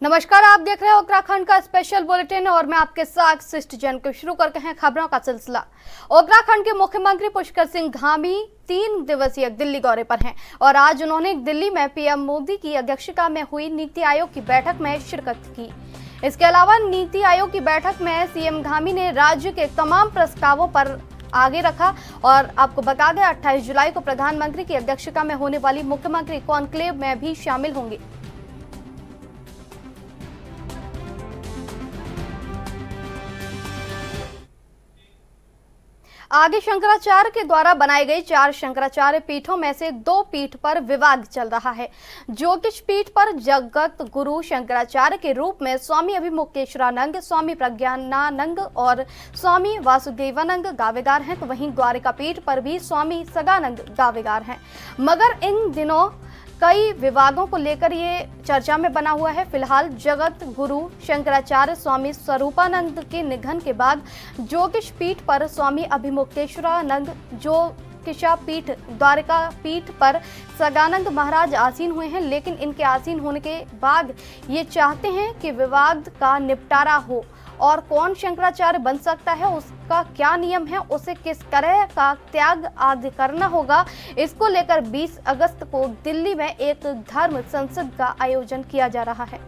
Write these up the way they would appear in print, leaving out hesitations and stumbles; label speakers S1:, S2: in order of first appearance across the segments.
S1: नमस्कार, आप देख रहे हैं उत्तराखंड का स्पेशल बुलेटिन और मैं आपके साथ शिष्ट जैन को शुरू करते हैं खबरों का सिलसिला। उत्तराखंड के मुख्यमंत्री पुष्कर सिंह धामी 3 दिवसीय दिल्ली दौरे पर हैं और आज उन्होंने दिल्ली में पीएम मोदी की अध्यक्षता में हुई नीति आयोग की बैठक में शिरकत की। इसके अलावा नीति आयोग की बैठक में सीएम धामी ने राज्य के तमाम प्रस्तावों पर आगे रखा और आपको बता दें 28 जुलाई को प्रधानमंत्री की अध्यक्षता में होने वाली मुख्यमंत्री कॉन्क्लेव में भी शामिल होंगे। आगे शंकराचार्य के द्वारा बनाई गई 4 शंकराचार्य पीठों में से 2 पीठ पर विवाद चल रहा है। ज्योतिष पीठ पर जगत गुरु शंकराचार्य के रूप में स्वामी अभिमुक्तेश्वरानंद, स्वामी प्रज्ञानानंद और स्वामी वासुदेवानंद दावेदार हैं, तो वहीं द्वारिका पीठ पर भी स्वामी सदानंद दावेदार हैं। मगर इन दिनों कई विवादों को लेकर ये चर्चा में बना हुआ है। फिलहाल जगत गुरु शंकराचार्य स्वामी स्वरूपानंद के निधन के बाद ज्योतिष पीठ पर स्वामी अभिमुक्तेश्वरानंद, ज्योतिषा पीठ द्वारिका पीठ पर सदानंद महाराज आसीन हुए हैं, लेकिन इनके आसीन होने के बाद ये चाहते हैं कि विवाद का निपटारा हो और कौन शंकराचार्य बन सकता है, उसका क्या नियम है, उसे किस तरह का त्याग आदि करना होगा। इसको लेकर 20 अगस्त को दिल्ली में एक धर्म संसद का आयोजन किया जा रहा है।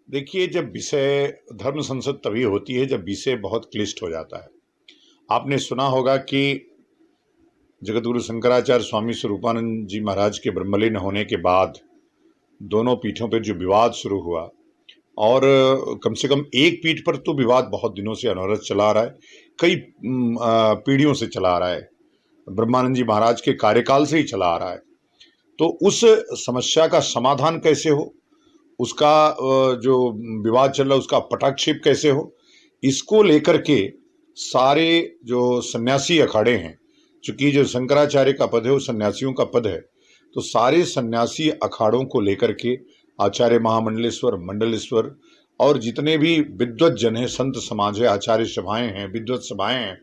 S2: देखिए, जब विषय धर्म संसद तभी होती है जब विषय बहुत क्लिष्ट हो जाता है। आपने सुना होगा कि जगतगुरु शंकराचार्य स्वामी स्वरूपानंद जी महाराज के ब्रह्मलीन होने के बाद दोनों पीठों पर जो विवाद शुरू हुआ और कम से कम एक पीठ पर तो विवाद बहुत दिनों से अनवरत चला आ रहा है, कई पीढ़ियों से चला आ रहा है, ब्रह्मानंद जी महाराज के कार्यकाल से ही चला आ रहा है। तो उस समस्या का समाधान कैसे हो, उसका जो विवाद चल रहा है उसका पटाक्षेप कैसे हो, इसको लेकर के सारे जो सन्यासी अखाड़े हैं, चूंकि जो शंकराचार्य का पद है वो सन्यासियों का पद है, तो सारे सन्यासी अखाड़ों को लेकर के आचार्य महामंडलेश्वर, मंडलेश्वर और जितने भी विद्वत जन हैं, संत समाज है, आचार्य सभाएं हैं, विद्वत सभाएं हैं,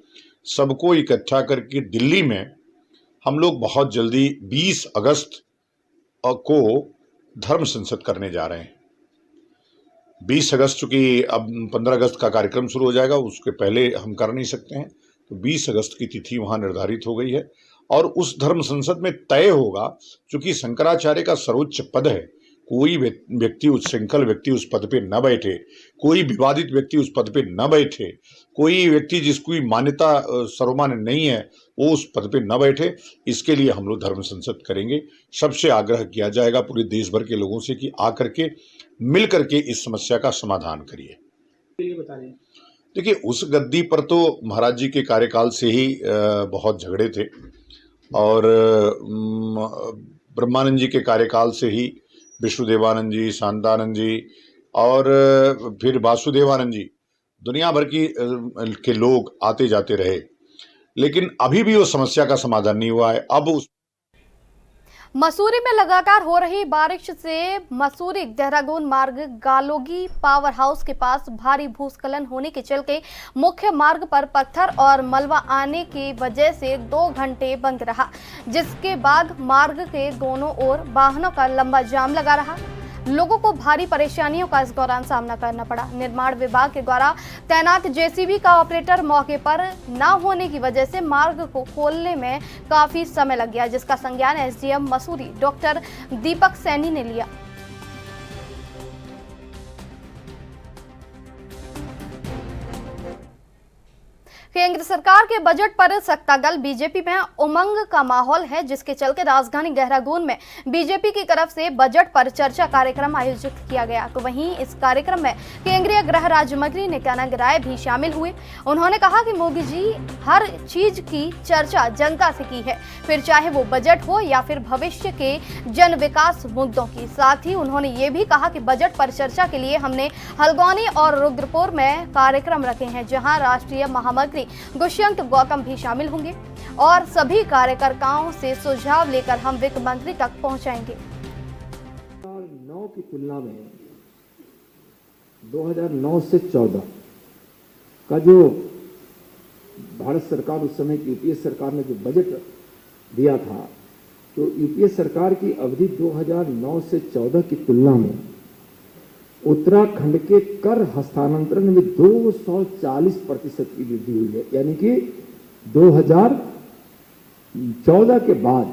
S2: सबको इकट्ठा करके दिल्ली में हम लोग बहुत जल्दी 20 अगस्त को धर्म संसद करने जा रहे हैं। 20 अगस्त चूंकि अब 15 अगस्त का कार्यक्रम शुरू हो जाएगा, उसके पहले हम कर नहीं सकते हैं, तो 20 अगस्त की तिथि वहां निर्धारित हो गई है और उस धर्म संसद में तय होगा, चूंकि शंकराचार्य का सर्वोच्च पद है, कोई व्यक्ति उच्छृंखल व्यक्ति उस पद पे न बैठे, कोई विवादित व्यक्ति उस पद पे न बैठे, कोई व्यक्ति जिसकी मान्यता सर्वमान्य नहीं है वो उस पद पे न बैठे। इसके लिए हम लोग धर्म संसद करेंगे। सबसे आग्रह किया जाएगा पूरे देश भर के लोगों से कि आकर के मिल करके इस समस्या का समाधान करिए। देखिए, उस गद्दी पर तो महाराज जी के कार्यकाल से ही बहुत झगड़े थे और ब्रह्मानंद जी के कार्यकाल से ही विष्णुदेवानंद जी, शांतानंद जी और फिर वासुदेवानंद जी, दुनिया भर के लोग आते जाते रहे, लेकिन अभी भी वो समस्या का समाधान नहीं हुआ है। अब उस
S1: मसूरी में लगातार हो रही बारिश से मसूरी देहरादून मार्ग गालोगी पावर हाउस के पास भारी भूस्खलन होने के चलते मुख्य मार्ग पर पत्थर और मलबा आने की वजह से 2 घंटे बंद रहा, जिसके बाद मार्ग के दोनों ओर वाहनों का लंबा जाम लगा रहा। लोगों को भारी परेशानियों का इस दौरान सामना करना पड़ा। निर्माण विभाग के द्वारा तैनात जेसीबी का ऑपरेटर मौके पर न होने की वजह से मार्ग को खोलने में काफी समय लग गया, जिसका संज्ञान एसडीएम मसूरी डॉक्टर दीपक सैनी ने लिया। केंद्र सरकार के बजट पर सत्ता दल बीजेपी में उमंग का माहौल है, जिसके चलते राजधानी देहरादून में बीजेपी की तरफ से बजट पर चर्चा कार्यक्रम आयोजित किया गया। तो वहीं इस कार्यक्रम में केंद्रीय गृह राज्य मंत्री नित्यानंद राय भी शामिल हुए। उन्होंने कहा कि मोदी जी हर चीज की चर्चा जनता से की है, फिर चाहे वो बजट हो या फिर भविष्य के जन विकास मुद्दों की। साथ ही उन्होंने ये भी कहा कि बजट पर चर्चा के लिए हमने हल्द्वानी और रुद्रपुर में कार्यक्रम रखे हैं, जहाँ राष्ट्रीय महामंत्री दुष्यंत गौतम भी शामिल होंगे और सभी कार्यकर्ताओं से सुझाव लेकर हम वित्त मंत्री तक पहुंचाएंगे।
S3: 2009 की तुलना में 2009 से 14 का जो भारत सरकार उस समय की यूपीए सरकार ने जो बजट दिया था तो यूपीए सरकार की अवधि 2009 से 14 की तुलना में उत्तराखंड के कर हस्तांतरण में 240% की वृद्धि हुई है। यानी कि 2014 के बाद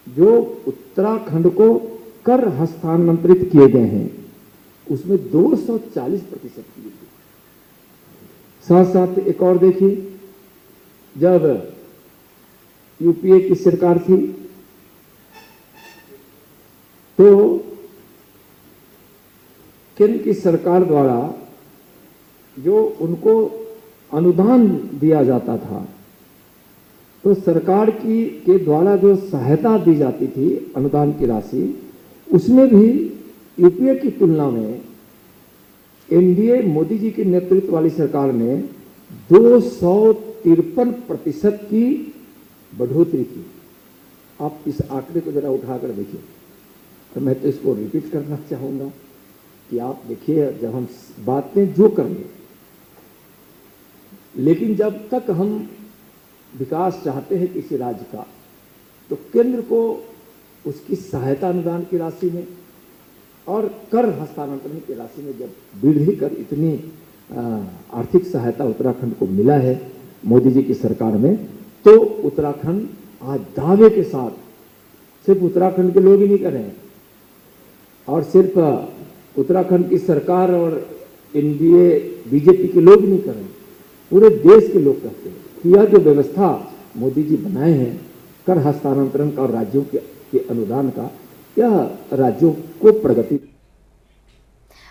S3: जो उत्तराखंड को कर हस्तांतरित किए गए हैं उसमें 240% की वृद्धि। साथ साथ एक और देखिए, जब यूपीए की सरकार थी तो केंद्र की सरकार द्वारा जो उनको अनुदान दिया जाता था, तो सरकार के द्वारा जो सहायता दी जाती थी अनुदान की राशि, उसमें भी यूपीए की तुलना में एनडीए मोदी जी के नेतृत्व वाली सरकार ने 253% की बढ़ोतरी की। आप इस आंकड़े को जरा उठाकर देखिए, और मैं तो इसको रिपीट करना चाहूंगा कि आप देखिए, जब हम बातें जो करेंगे, लेकिन जब तक हम विकास चाहते हैं किसी राज्य का, तो केंद्र को उसकी सहायता अनुदान की राशि में और कर हस्तांतरण की राशि में जब वृद्धि कर इतनी आर्थिक सहायता उत्तराखंड को मिला है मोदी जी की सरकार में, तो उत्तराखंड आज दावे के साथ, सिर्फ उत्तराखंड के लोग ही नहीं कर रहे हैं और सिर्फ उत्तराखंड की सरकार और एनडीए बीजेपी के लोग नहीं कर रहे हैं, पूरे देश के लोग कहते हैं कि यह जो व्यवस्था मोदी जी बनाए हैं कर हस्तांतरण का और राज्यों के अनुदान का, यह राज्यों को प्रगति।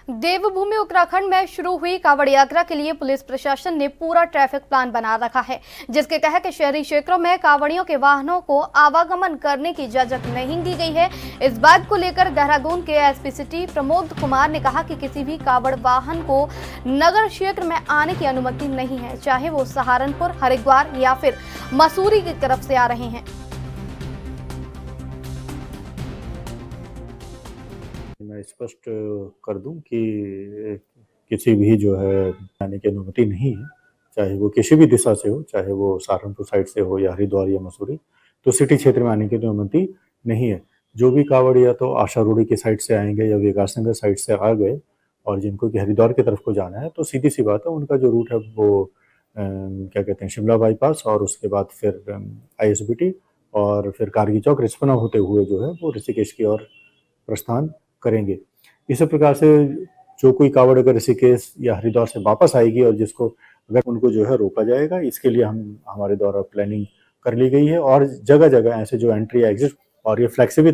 S1: देवभूमि उत्तराखंड में शुरू हुई कांवड़ यात्रा के लिए पुलिस प्रशासन ने पूरा ट्रैफिक प्लान बना रखा है, जिसके तहत शहरी क्षेत्रों में कांवड़ियों के वाहनों को आवागमन करने की इजाजत नहीं दी गई है। इस बात को लेकर देहरादून के एसपी सिटी प्रमोद कुमार ने कहा कि किसी भी कांवड़ वाहन को नगर क्षेत्र में आने की अनुमति नहीं है, चाहे वो सहारनपुर, हरिद्वार या फिर मसूरी की तरफ से आ रहे हैं।
S4: मैं स्पष्ट कर दूं कि किसी भी जो है आने की अनुमति नहीं है, चाहे वो किसी भी दिशा से हो, चाहे वो सहारनपुर साइड से हो या हरिद्वार या मसूरी, तो सिटी क्षेत्र में आने की अनुमति नहीं है। जो भी कांवड़िया तो आशारूढ़ी की साइड से आएंगे या विकासनगर साइड से आ गए और जिनको कि हरिद्वार की तरफ को जाना है, तो सीधी सी बात है, उनका जो रूट है वो क्या कहते हैं, शिमला बाईपास और उसके बाद फिर ISBT और फिर कारगी चौक रिस्पना होते हुए जो है वो ऋषिकेश की ओर प्रस्थान करेंगे। इसी प्रकार से जो कोई कांवड़ अगर ऋषिकेश या हरिद्वार से वापस आएगी और जिसको अगर उनको जो है रोका जाएगा, इसके लिए हमारे द्वारा प्लानिंग कर ली गई है और जगह जगह ऐसे जो एंट्री एग्जिट और ये फ्लेक्सिबल।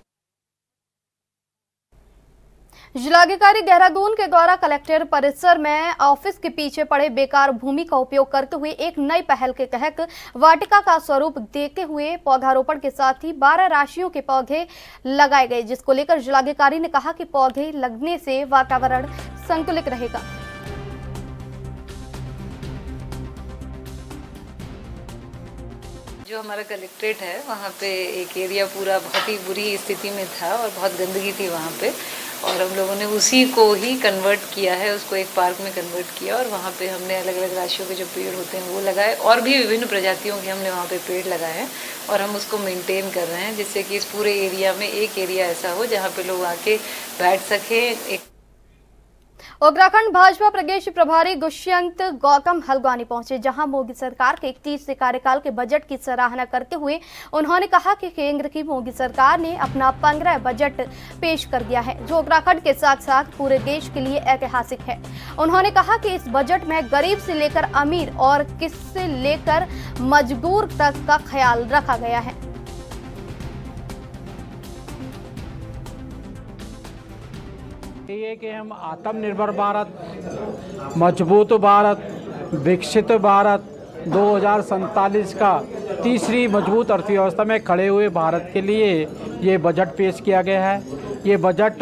S1: जिलाधिकारी देहरादून के द्वारा कलेक्टर परिसर में ऑफिस के पीछे पड़े बेकार भूमि का उपयोग करते हुए एक नई पहल के तहत वाटिका का स्वरूप देते हुए पौधारोपण के साथ ही 12 राशियों के पौधे लगाए गए, जिसको लेकर जिलाधिकारी ने कहा कि पौधे लगने से वातावरण संतुलित रहेगा।
S5: जो हमारा कलेक्ट्रेट है वहाँ पे एक एरिया पूरा बहुत ही बुरी स्थिति में था और बहुत गंदगी थी वहाँ पे, और हम लोगों ने उसी को ही कन्वर्ट किया है, उसको एक पार्क में कन्वर्ट किया और वहाँ पे हमने अलग अलग राशियों के जो पेड़ होते हैं वो लगाए और भी विभिन्न प्रजातियों के हमने वहाँ पे पेड़ लगाए हैं और हम उसको मेंटेन कर रहे हैं, जिससे कि इस पूरे एरिया में एक एरिया ऐसा हो जहाँ पे लोग आके बैठ सकें।
S1: उत्तराखंड भाजपा प्रदेश प्रभारी दुष्यंत गौतम हल्द्वानी पहुंचे, जहां मोदी सरकार के 31 कार्यकाल के बजट की सराहना करते हुए उन्होंने कहा कि केंद्र की मोदी सरकार ने अपना 15 बजट पेश कर दिया है, जो उत्तराखंड के साथ साथ पूरे देश के लिए ऐतिहासिक है। उन्होंने कहा कि इस बजट में गरीब से लेकर अमीर और किसी से लेकर मजदूर तक का ख्याल रखा गया है।
S6: ये कि हम आत्मनिर्भर भारत, मजबूत भारत, विकसित भारत 2047 का तीसरी मजबूत अर्थव्यवस्था में खड़े हुए भारत के लिए ये बजट पेश किया गया है। ये बजट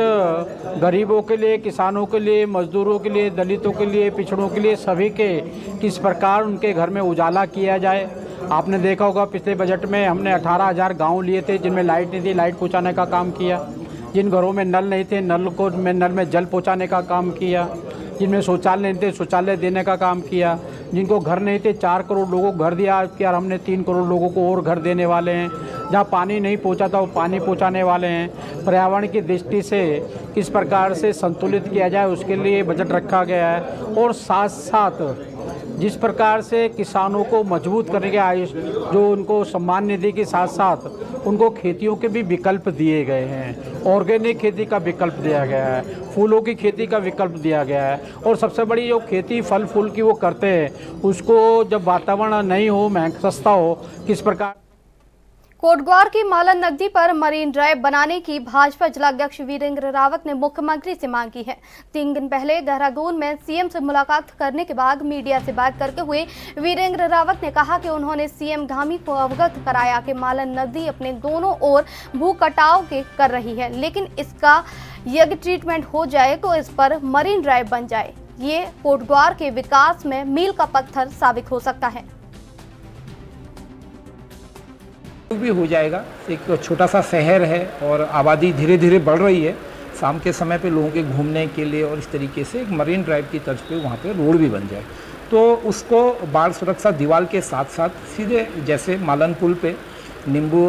S6: गरीबों के लिए, किसानों के लिए, मजदूरों के लिए, दलितों के लिए, पिछड़ों के लिए, सभी के किस प्रकार उनके घर में उजाला किया जाए। आपने देखा होगा पिछले बजट में हमने 18,000 गाँव लिए थे जिनमें लाइट नहीं थी, लाइट पहुँचाने का काम किया। जिन घरों में नल नहीं थे, नल में जल पहुंचाने का काम किया। जिनमें शौचालय नहीं थे, शौचालय देने का काम किया। जिनको घर नहीं थे 4 करोड़ लोगों को घर दिया, कि यार हमने 3 करोड़ लोगों को और घर देने वाले हैं। जहाँ पानी नहीं पहुँचा था वो पानी पहुँचाने वाले हैं। पर्यावरण की दृष्टि से किस प्रकार से संतुलित किया जाए उसके लिए बजट रखा गया है। और साथ साथ जिस प्रकार से किसानों को मजबूत करने के जो उनको सम्मान निधि के साथ साथ उनको खेतियों के भी विकल्प दिए गए हैं। ऑर्गेनिक खेती का विकल्प दिया गया है, फूलों की खेती का विकल्प दिया गया है। और सबसे बड़ी जो खेती फल फूल की वो करते हैं उसको जब वातावरण नहीं हो, महंगा सस्ता हो, किस प्रकार।
S1: कोटद्वार की मालन नदी पर मरीन ड्राइव बनाने की भाजपा जिलाध्यक्ष वीरेंद्र रावत ने मुख्यमंत्री से मांग की है। 3 दिन पहले देहरादून में सीएम से मुलाकात करने के बाद मीडिया से बात करते हुए वीरेंद्र रावत ने कहा कि उन्होंने सीएम धामी को अवगत कराया कि मालन नदी अपने दोनों ओर भू कटाव के कर रही है, लेकिन इसका यदि ट्रीटमेंट हो जाए तो इस पर मरीन ड्राइव बन जाए। ये कोटद्वार के विकास में मील का पत्थर साबित हो सकता है।
S7: भी हो जाएगा। एक छोटा सा शहर है और आबादी धीरे धीरे बढ़ रही है। शाम के समय पे लोगों के घूमने के लिए और इस तरीके से एक मरीन ड्राइव की तर्ज पे वहाँ पे रोड भी बन जाए, तो उसको बाढ़ सुरक्षा दीवार के साथ साथ सीधे जैसे मालन पुल पे नींबू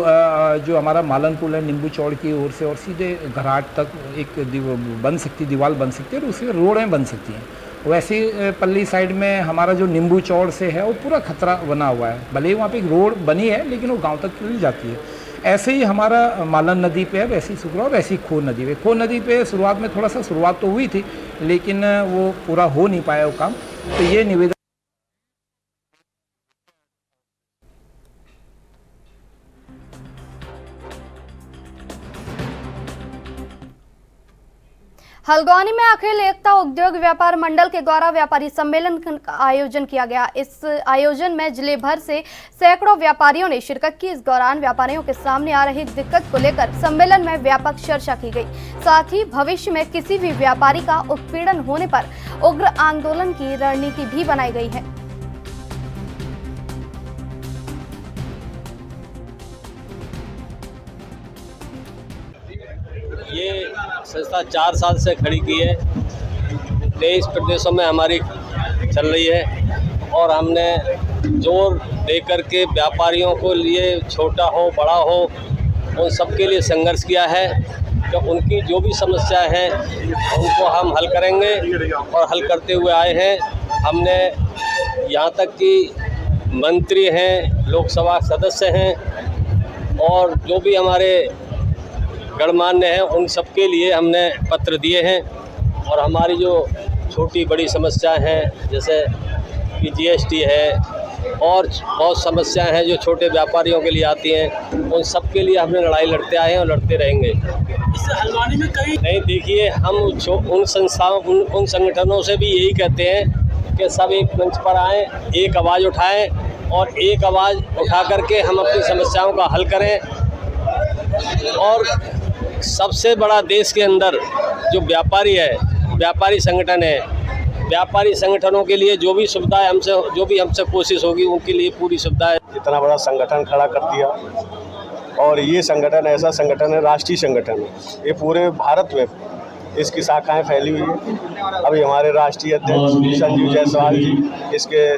S7: जो हमारा मालन पुल है नींबू चौड़ की ओर से और सीधे घराट तक एक दीवार बन सकती है और उससे रोडें बन सकती हैं। वैसे पल्ली साइड में हमारा जो नींबू चौड़ से है वो पूरा खतरा बना हुआ है। भले ही वहाँ पे एक रोड बनी है लेकिन वो गांव तक चली जाती है। ऐसे ही हमारा मालन नदी पे है, वैसी सुकरा और वैसी खो नदी पे। खो नदी पे शुरुआत में थोड़ा सा शुरुआत तो हुई थी लेकिन वो पूरा हो नहीं पाया वो काम। तो ये निवेदन
S1: हल्द्वानी में अखिल एकता उद्योग व्यापार मंडल के द्वारा व्यापारी सम्मेलन का आयोजन किया गया। इस आयोजन में जिले भर से सैकड़ों व्यापारियों ने शिरकत की। इस दौरान व्यापारियों के सामने आ रही दिक्कत को लेकर सम्मेलन में व्यापक चर्चा की गई। साथ ही भविष्य में किसी भी व्यापारी का उत्पीड़न होने पर उग्र आंदोलन की रणनीति भी बनाई गई है।
S8: ये संस्था 4 साल से खड़ी की है। 23 प्रदेशों में हमारी चल रही है और हमने जोर देकर के व्यापारियों को लिए छोटा हो बड़ा हो उन सबके लिए संघर्ष किया है। तो उनकी जो भी समस्या है उनको हम हल करेंगे और हल करते हुए आए हैं। हमने यहाँ तक कि मंत्री हैं, लोकसभा सदस्य हैं और जो भी हमारे गणमान्य हैं उन सब के लिए हमने पत्र दिए हैं। और हमारी जो छोटी बड़ी समस्याएं हैं जैसे कि जीएसटी है और बहुत समस्याएं हैं जो छोटे व्यापारियों के लिए आती हैं, उन सब के लिए हमने लड़ाई लड़ते आए हैं और लड़ते रहेंगे।
S9: इससे हल्द्वानी में कई
S8: नहीं, देखिए हम उन संस्थाओं उन संगठनों से भी यही कहते हैं कि सब एक मंच पर आएँ, एक आवाज़ उठाएँ और एक आवाज़ उठा करके हम अपनी समस्याओं का हल करें। और सबसे बड़ा देश के अंदर जो व्यापारी है, व्यापारी संगठन है, व्यापारी संगठनों के लिए जो भी सुविधा है हमसे कोशिश होगी उनके लिए पूरी सुविधा है।
S10: इतना बड़ा संगठन खड़ा कर दिया और ये संगठन ऐसा संगठन है, राष्ट्रीय संगठन है, ये पूरे भारत में इसकी शाखाएं फैली हुई है। अभी हमारे राष्ट्रीय अध्यक्ष संजीव जायसवाल जी, इसके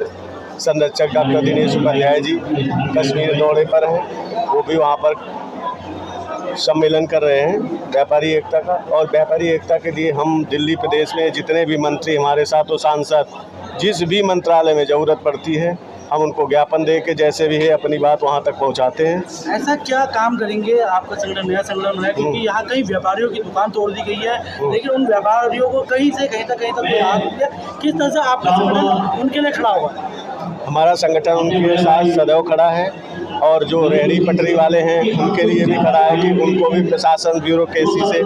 S10: संरक्षक डॉक्टर दिनेश उपाध्याय जी कश्मीर दौरे पर हैं, वो भी वहाँ पर सम्मेलन कर रहे हैं व्यापारी एकता का। और व्यापारी एकता के लिए हम दिल्ली प्रदेश में जितने भी मंत्री हमारे साथ हो, सांसद, जिस भी मंत्रालय में ज़रूरत पड़ती है हम उनको ज्ञापन दे के जैसे भी है अपनी बात वहाँ तक पहुँचाते हैं।
S9: ऐसा क्या काम करेंगे आपका संगठन, नया संगठन है, क्योंकि यहाँ कई व्यापारियों की दुकान तोड़ दी गई है लेकिन उन व्यापारियों को कहीं से कहीं तक किस तरह से आपका संगठन उनके लिए खड़ा हुआ है?
S10: हमारा संगठन उनके साथ सदैव खड़ा है और जो रेहड़ी पटरी वाले हैं उनके लिए भी खड़ा है कि उनको भी प्रशासन ब्यूरोक्रेसी से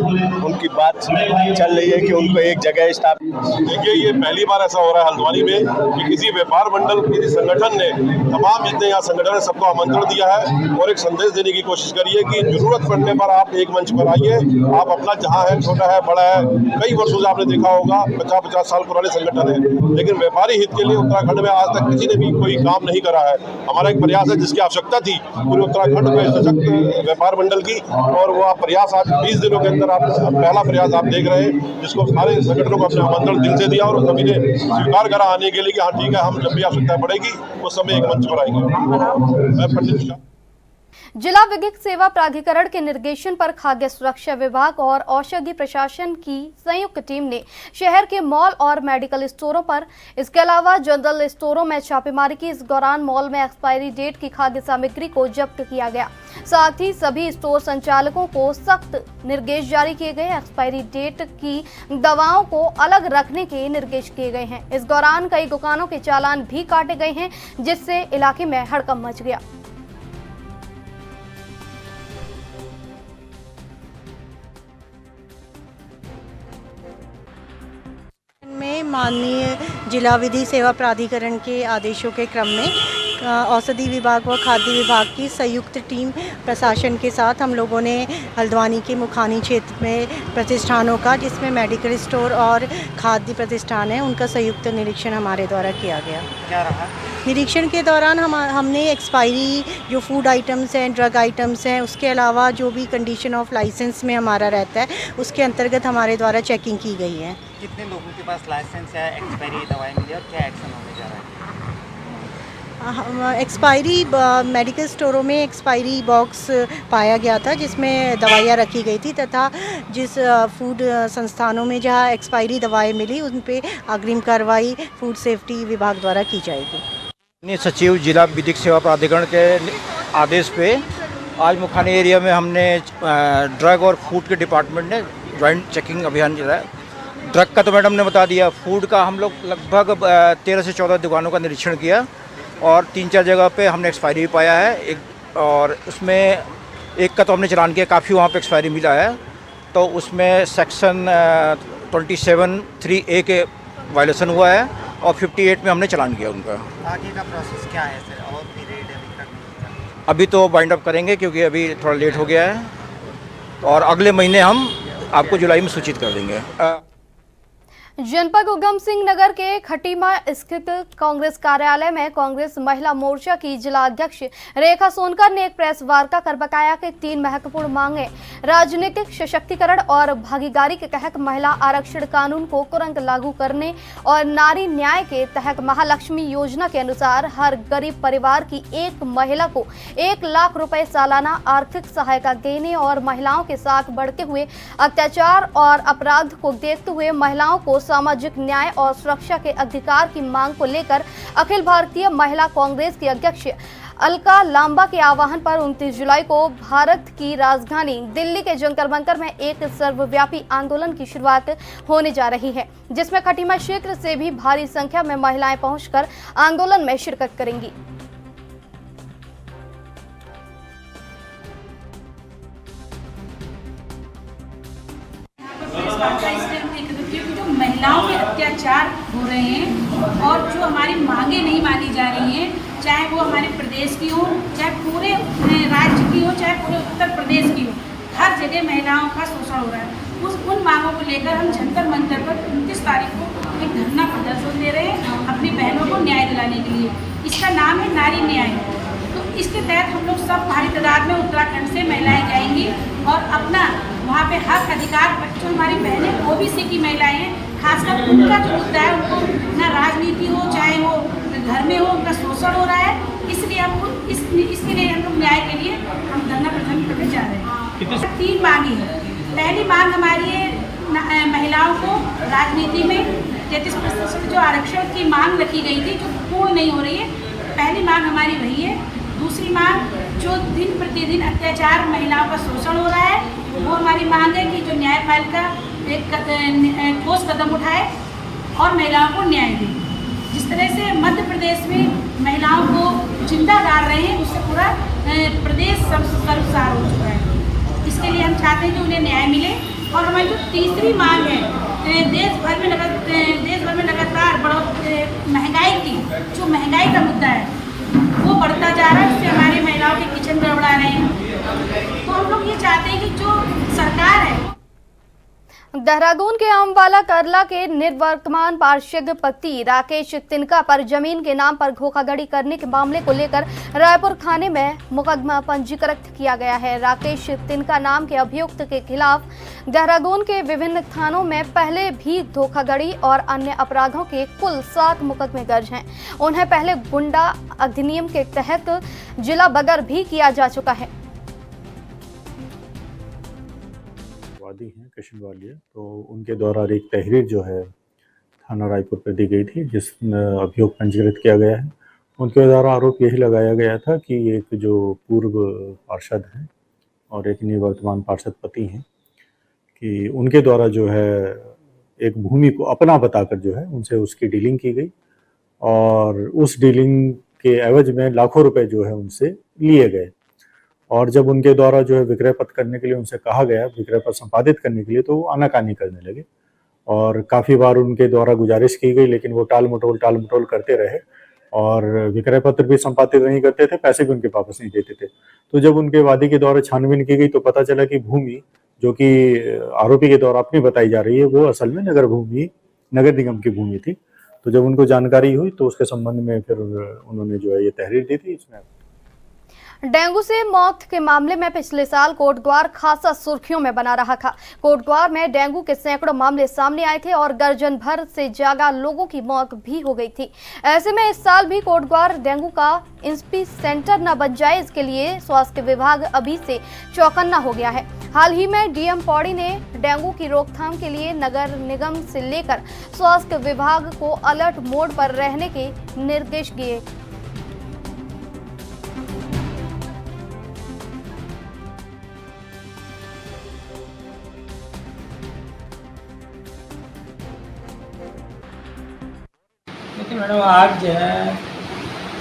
S10: उनकी बात चल रही है कि उनको एक जगह स्थापित।
S11: देखिए, ये पहली बार ऐसा हो रहा है हल्द्वानी में कि किसी व्यापार मंडल, किसी संगठन ने तमाम जितने यहाँ संगठन है सबको आमंत्रण दिया है और एक संदेश देने की कोशिश करी है कि जरूरत पड़ने पर आप एक मंच पर आइए। आप अपना जहाँ है, छोटा है बड़ा है, कई वर्षों से आपने देखा होगा 50-50 साल पुराने संगठन है, लेकिन व्यापारी हित के लिए उत्तराखंड में आज तक किसी ने भी कोई काम नहीं करा है। हमारा एक प्रयास है जिसकी आवश्यकता थी पूरे उत्तराखंड में सशक्त व्यापार मंडल की, और वो आप प्रयास आज 20 दिनों के अंदर आप पहला प्रयास आप देख रहे हैं, जिसको सारे संगठनों को अपने आमंत्रण दिल से दिया और सभी ने स्वीकार करा आने के लिए कि हाँ ठीक है, हम जब भी आवश्यकता पड़ेगी उस समय एक मंच पर आएंगे। मैं पंडित
S1: जिला विधिक सेवा प्राधिकरण के निर्देशन पर खाद्य सुरक्षा विभाग और औषधि प्रशासन की संयुक्त टीम ने शहर के मॉल और मेडिकल स्टोरों पर, इसके अलावा जनरल स्टोरों में छापेमारी की। इस दौरान मॉल में एक्सपायरी डेट की खाद्य सामग्री को जब्त किया गया। साथ ही सभी स्टोर संचालकों को सख्त निर्देश जारी किए गए। एक्सपायरी डेट की दवाओं को अलग रखने के निर्देश किए गए हैं। इस दौरान कई दुकानों के चालान भी काटे गए हैं, जिससे इलाके में हड़कंप मच गया।
S12: में माननीय जिला विधि सेवा प्राधिकरण के आदेशों के क्रम में औषधि विभाग व खाद्य विभाग की संयुक्त टीम प्रशासन के साथ हम लोगों ने हल्द्वानी के मुखानी क्षेत्र में प्रतिष्ठानों का, जिसमें मेडिकल स्टोर और खाद्य प्रतिष्ठान है, उनका संयुक्त निरीक्षण हमारे द्वारा किया गया।
S13: क्या रहा
S12: निरीक्षण के दौरान हमने एक्सपायरी जो फूड आइटम्स हैं, ड्रग आइटम्स हैं, उसके अलावा जो भी कंडीशन ऑफ लाइसेंस में हमारा रहता है, उसके अंतर्गत हमारे द्वारा चेकिंग की गई है।
S13: कितने लोगों के पास लाइसेंस या एक्सपायरी दवाएं मिली और क्या एक्शन होने जा रहा है?
S12: एक्सपायरी मेडिकल स्टोरों में एक्सपायरी बॉक्स पाया गया था, जिसमें दवाइयाँ रखी गई थी, तथा जिस फूड संस्थानों में जहाँ एक्सपायरी दवाएं मिली उन पे अग्रिम कार्रवाई फूड सेफ्टी विभाग द्वारा की जाएगी।
S7: सचिव जिला विधिक सेवा प्राधिकरण के आदेश पे आज मुखानी एरिया में हमने ड्रग और फूड के डिपार्टमेंट ने ज्वाइंट चेकिंग अभियान चलाया। ड्रग का तो मैडम ने बता दिया, फूड का हम लोग लगभग 13 से 14 दुकानों का निरीक्षण किया और 3-4 जगह पे हमने एक्सपायरी भी पाया है। एक और उसमें एक का तो हमने चलान किया, काफ़ी वहाँ पे एक्सपायरी मिला है, तो उसमें सेक्शन 27(3)(a) के वायलेशन हुआ है और 58 में हमने चलान किया उनका।
S13: आगे का प्रोसेस क्या है सर? और भी रेट
S7: अभी तो बाइंड अप करेंगे क्योंकि अभी थोड़ा लेट हो गया है, और अगले महीने हम आपको जुलाई में सूचित कर देंगे।
S1: जनपद उधम सिंह नगर के खटीमा स्थित कांग्रेस कार्यालय में कांग्रेस महिला मोर्चा की जिला अध्यक्ष रेखा सोनकर ने एक प्रेस वार्ता कर बताया कि 3 महत्वपूर्ण मांगे राजनीतिक सशक्तिकरण और भागीदारी के तहत महिला आरक्षण कानून को तुरंत लागू करने और नारी न्याय के तहत महालक्ष्मी योजना के अनुसार हर गरीब परिवार की एक महिला को 1 लाख रुपए सालाना आर्थिक सहायता देने और महिलाओं के साथ बढ़ते हुए अत्याचार और अपराध को देखते हुए महिलाओं को सामाजिक न्याय और सुरक्षा के अधिकार की मांग को लेकर अखिल भारतीय महिला कांग्रेस की अध्यक्ष अलका लांबा के आह्वान पर 29 जुलाई को भारत की राजधानी दिल्ली के जंतर मंतर में एक सर्वव्यापी आंदोलन की शुरुआत होने जा रही है, जिसमें खटीमा क्षेत्र से भी भारी संख्या में महिलाएं पहुंचकर आंदोलन में शिरकत करेंगी।
S14: महिलाओं के अत्याचार हो रहे हैं और जो हमारी मांगे नहीं मानी जा रही हैं, चाहे वो हमारे प्रदेश की हो, चाहे पूरे राज्य की हो, चाहे पूरे उत्तर प्रदेश की हो, हर जगह महिलाओं का शोषण हो रहा है। उन मांगों को लेकर हम जंतर मंतर पर 29 तारीख को एक धरना प्रदर्शन दे रहे हैं अपनी बहनों को न्याय दिलाने के लिए। इसका नाम है नारी न्याय। तो इसके तहत हम लोग सब भारी तादाद में उत्तराखंड से महिलाएं जाएंगी और अपना वहाँ पे हक अधिकार, जो हमारी बहनें ओबीसी की महिलाएं हैं, खासकर उनका जो मुद्दा है, उनको ना राजनीति हो चाहे वो घर में हो, उनका शोषण हो रहा है। इसलिए हम इसके लिए हम लोग न्याय के लिए हम धरना प्रदर्शन करने जा रहे हैं। 3 मांगे हैं। पहली मांग हमारी है महिलाओं को राजनीति में 33% जो आरक्षण की मांग रखी गई थी, जो पूर्ण नहीं हो रही है, पहली मांग हमारी वही है। दूसरी मांग, जो दिन प्रतिदिन अत्याचार महिलाओं का शोषण हो रहा है, वो हमारी मांग है कि जो न्यायपालिका एक ठोस कदम उठाए और महिलाओं को न्याय दे। जिस तरह से मध्य प्रदेश में महिलाओं को जिंदा गाड़ रहे हैं, उससे पूरा प्रदेश शर्मसार हो चुका है। इसके लिए हम चाहते हैं कि उन्हें न्याय मिले। और हमारी जो तीसरी मांग है, देश भर में लगातार महंगाई की, जो महंगाई का मुद्दा है वो बढ़ता जा रहा है, उससे हमारी महिलाओं के किचन गड़बड़ा रहे हैं। तो हम लोग ये चाहते हैं कि जो सरकार है।
S1: देहरादून के अम्बाला करला के निवर्तमान पार्षद पति राकेश तिनका पर जमीन के नाम पर धोखाधड़ी करने के मामले को लेकर रायपुर थाने में मुकदमा पंजीकृत किया गया है। राकेश तिनका नाम के अभियुक्त के खिलाफ देहरादून के विभिन्न थानों में पहले भी धोखाधड़ी और अन्य अपराधों के कुल 7 मुकदमे दर्ज हैं। उन्हें पहले गुंडा अधिनियम के तहत जिला बगर भी किया जा चुका है।
S4: वादी हैं कृष्ण वालिया, तो उनके द्वारा एक तहरीर जो है थाना रायपुर पर दी गई थी, जिसमें अभियोग पंजीकृत किया गया है। उनके द्वारा आरोप यही लगाया गया था कि एक जो पूर्व पार्षद हैं और एक निवर्तमान पार्षद पति हैं कि उनके द्वारा जो है एक भूमि को अपना बताकर जो है उनसे उसकी डीलिंग की गई और उस डीलिंग के एवज में लाखों रुपए जो है उनसे लिए गए। और जब उनके द्वारा जो है विक्रय पत्र करने के लिए उनसे कहा गया, विक्रय पत्र संपादित करने के लिए, तो वो आनाकानी करने लगे और काफ़ी बार उनके द्वारा गुजारिश की गई, लेकिन वो टाल मटोल करते रहे और विक्रय पत्र भी संपादित नहीं करते थे, पैसे भी उनके वापस नहीं देते थे। तो जब उनके वादी के द्वारा छानबीन की गई तो पता चला कि भूमि जो कि आरोपी के द्वारा अपनी बताई जा रही है वो असल में नगर निगम की भूमि थी। तो जब उनको जानकारी हुई तो उसके संबंध में फिर उन्होंने जो है ये तहरीर दी थी। इसमें
S1: डेंगू से मौत के मामले में पिछले साल कोटद्वार खासा सुर्खियों में बना रहा था। कोटद्वार में डेंगू के सैकड़ों मामले सामने आए थे और दर्जन भर से ज्यादा लोगों की मौत भी हो गई थी। ऐसे में इस साल भी कोटद्वार डेंगू का इंस्पी सेंटर न बन जाए, इसके लिए स्वास्थ्य विभाग अभी से चौकन्ना हो गया है। हाल ही में डीएम पौड़ी ने डेंगू की रोकथाम के लिए नगर निगम से लेकर स्वास्थ्य विभाग को अलर्ट मोड पर रहने के निर्देश दिए।
S7: देखिए मैडम, आज जो है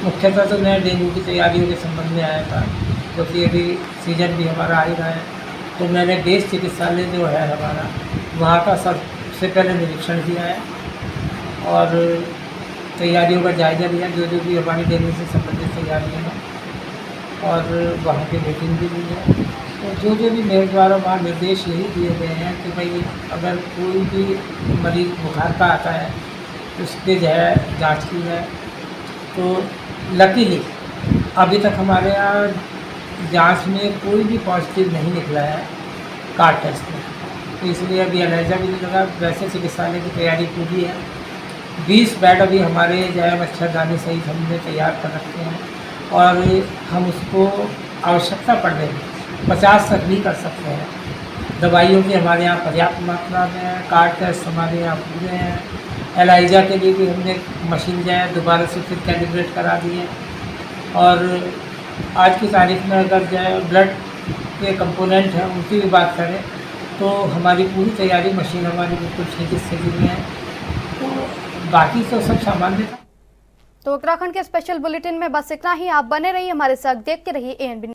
S7: मुख्यतः तो मैं डेंगू की तैयारियों के संबंध में आया था, क्योंकि अभी सीजन भी हमारा आ ही रहा है। तो मैंने बेस चिकित्सालय जो है हमारा, वहाँ का सबसे पहले निरीक्षण किया है और तैयारियों का जायजा लिया, जो भी हमारी डेंगू से संबंधित तैयारियाँ हैं, और वहाँ की मीटिंग भी ली है। तो जो भी मेरे द्वारा वहाँ निर्देश यही दिए गए हैं कि भाई अगर कोई भी मरीज बुखार का आता है उसके जो है जाँच की जाए। तो लकीली अभी तक हमारे यहाँ जांच में कोई भी पॉजिटिव नहीं निकला है कार्ड टेस्ट में, तो इसलिए अभी एलर्जा भी नहीं लगा। वैसे चिकित्सालय की तैयारी पूरी है। 20 बेड अभी हमारे जो है मच्छरदानी सहित हमने तैयार कर रखे हैं और हम उसको आवश्यकता पड़ने में 50 तक भी कर सकते हैं। दवाइयों की हमारे यहाँ पर्याप्त मात्रा में है, कार्ड टेस्ट हमारे यहाँ पूरे हैं। एलाइजा के लिए भी हमने मशीन जो है दोबारा से फिर कैलिब्रेट करा दी है। और आज की तारीख में अगर जो है ब्लड के कंपोनेंट हैं उनकी भी बात करें तो हमारी पूरी तैयारी, मशीन हमारी बिल्कुल ठीक स्थिति में है। तो बाकी तो सब सामान्य था।
S1: तो उत्तराखंड के स्पेशल बुलेटिन में बस इतना ही। आप बने रहिए हमारे साथ, देखते रहिए ANB।